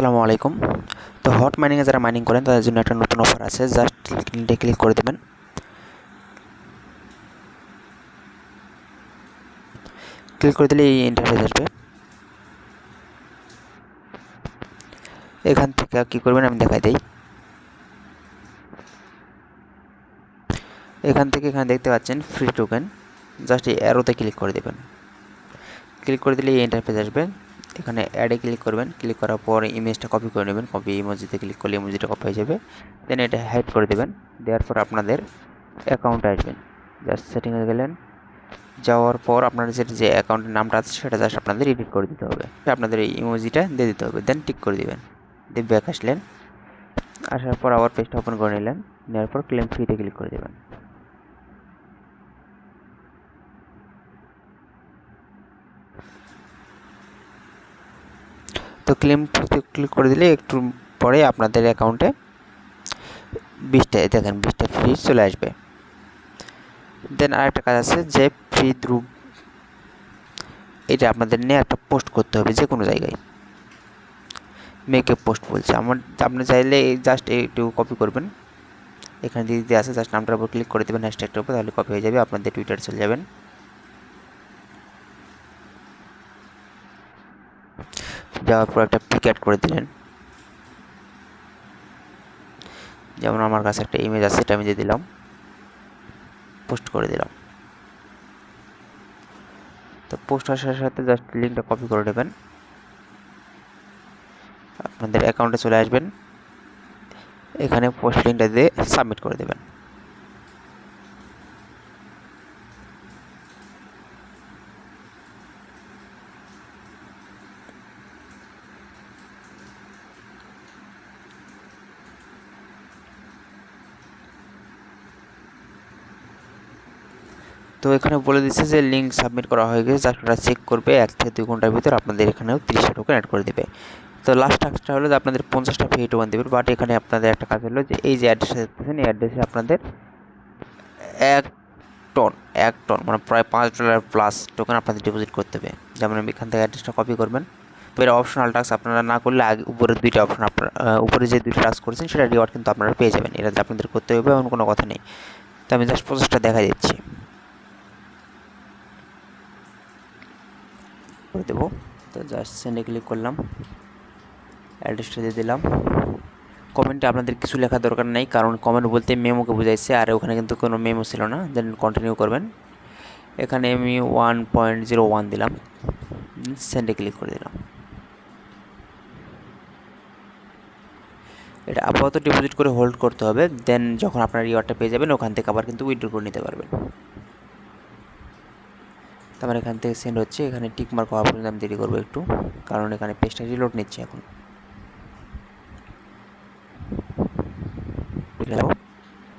আসসালামু আলাইকুম। তো হট মাইনিংয়ে যারা মাইনিং করেন তাদের জন্য একটা নতুন অফার আছে। জাস্ট লিঙ্কে ক্লিক করে দেবেন। ক্লিক করে দিলে এই ইন্টারফেস আসবে। এখান থেকে কী করবেন আমি দেখাই দিই। এখানে দেখতে পাচ্ছেন ফ্রি টোকেন। জাস্ট এই অ্যারোতে ক্লিক করে দেবেন। ক্লিক করে দিলে এই ইন্টারফেস আসবে। এখানে অ্যাডে ক্লিক করবেন। ক্লিক করার পর ইমেজটা কপি করে নেবেন। কপি ইমোজিতে ক্লিক করলে ইমোজিটা কপি হয়ে যাবে। দেন এটা হাইড করে দেবেন। দেওয়ার পর আপনাদের অ্যাকাউন্টে আসবেন। জাস্ট সেটিংয়ে গেলেন। যাওয়ার পর আপনাদের যে অ্যাকাউন্টের নামটা আছে সেটা জাস্ট আপনাদের এডিট করে দিতে হবে। আপনাদের এই ইমোজিটা দিয়ে দিতে হবে। দেন টিক করে দিবেন। দিয়ে ব্যাক আসলেন। আসার পর আবার পেজটা ওপেন করে নিলেন। নেওয়ার পর ক্লেম ফ্রিতে ক্লিক করে দেবেন। তো ক্লেম ফ্রিতে ক্লিক করে দিলে একটু পরে আপনাদের অ্যাকাউন্টে 20টা ফ্রি চলে আসবে। দেন আরেকটা কাজ আছে যে ফ্রি গ্রুপ, এটা আপনাদের নিয়ে একটা পোস্ট করতে হবে যে কোনো জায়গায়। মেকে পোস্ট বলছে আপনি চাইলে জাস্ট একটু কপি করবেন। এখানে দিতে আছে জাস্ট নামটার উপর ক্লিক করে দেবেন, হ্যাশট্যাগটার উপর, তাহলে কপি হয়ে যাবে। আপনাদের টুইটারে চলে যাবেন। যাওয়ার পর একটা পিক অ্যাড করে দিলেন। যেমন আমার কাছে একটা ইমেজ আছে, এটা আমি দিয়ে দিলাম, পোস্ট করে দিলাম। তো পোস্ট আসার সাথে জাস্ট লিঙ্কটা কপি করে নেবেন। আপনাদের অ্যাকাউন্টে চলে আসবেন। এখানে পোস্ট লিঙ্কটা দিয়ে সাবমিট করে দেবেন। তো এখানে বলে দিচ্ছে যে লিঙ্ক সাবমিট করা হয়ে গেছে। জাস্ট ওটা চেক করবে, 1 থেকে 2 ঘন্টার ভিতর আপনাদের এখানেও 30টা টোকেন অ্যাড করে দেবে। তো লাস্ট টাস্কটা হলো যে আপনাদের 50টা ফ্রি টোকেন দেবে। বাট এখানে আপনাদের একটা কাজ হলো যে এই যে অ্যাড্রেসটা দেখতেছেন, এই অ্যাড্রেসে আপনাদের 1 টন মানে প্রায় $5 প্লাস টোকেন আপনাদের ডিপোজিট করতে হবে। যেমন এখান থেকে অ্যাড্রেসটা কপি করবেন। তো এটা অপশনাল টাস্ক, আপনারা না করলে আগে উপরের 2টা অপশন, আপনারা উপরে যে 2টা টাস্ক করেছেন সেটা রিওয়ার্ড কিন্তু আপনারা পেয়ে যাবেন। এটা আপনাদের করতে হবে, এমন কোনো কথা নেই। তো আমি জাস্ট প্রসেসটা দেখা দিচ্ছি করে দেবো। তো জাস্ট সেন্ডে ক্লিক করলাম, অ্যাড্রেসটা দিয়ে দিলাম। কমেন্টে আপনাদের কিছু লেখার দরকার নেই, কারণ কমেন্ট বলতে মেমোকে বোঝাইছে, আর ওখানে কিন্তু কোনো মেমো ছিল না। দেন কন্টিনিউ করবেন। এখানে আমি 1.01 দিলাম, সেন্ডে ক্লিক করে দিলাম। এটা আপাতত ডিপোজিট করে হোল্ড করতে হবে। দেন যখন আপনার রিওয়ার্ডটা পেয়ে যাবেন ওখান থেকে আবার কিন্তু উইথড্র করে নিতে পারবেন। তো আমার এখান থেকে সেন্ড হচ্ছে। এখানে টিক মার্ক হওয়া পর্যন্ত আমি দেরি করবো একটু, কারণ এখানে পেজটা রিলোড নিচ্ছে এখন।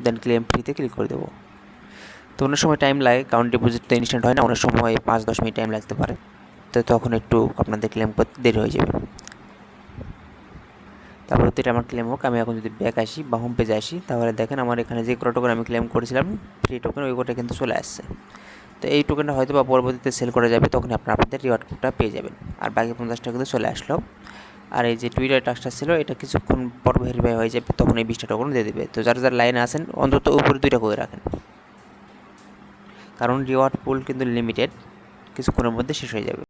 দেন ক্লেম ফ্রিতে ক্লিক করে দেবো। তো অনেক সময় টাইম লাগে, কারণ ডিপোজিট তো ইনস্ট্যান্ট হয় না, অনেক সময় 5-10 মিনিট টাইম লাগতে পারে। তো তখন একটু আপনাদের ক্লেম করতে দেরি হয়ে যাবে। তারপর এটা আমার ক্লেম হোক। আমি এখন যদি ব্যাক আসি বা হোম পেজে আসি, তাহলে দেখেন আমার এখানে যে কটা টোকেন আমি ক্লেম করেছিলাম ফ্রি টোকেন, ওই কোটা কিন্তু চলে আসছে। তো এই টোকেনটা হয়তো বা পরবর্তীতে সেল করা যাবে, তখন আপনাদের রিওয়ার্ড কোডটা পেয়ে যাবেন। আর বাকি 50টা কিন্তু চলে আসলো। আর এই যে টুইটার টাস্কটা ছিল, এটা কিছুক্ষণ পর ভেরিফাই হয়ে যাবে, তখন এই 20টা টোকেন দিয়ে দেবে। তো যারা যারা লাইনে আছেন অন্তত উপরে 2টা করে রাখেন, কারণ রিওয়ার্ড পুল কিন্তু লিমিটেড, কিছুক্ষণের মধ্যে শেষ হয়ে যাবে।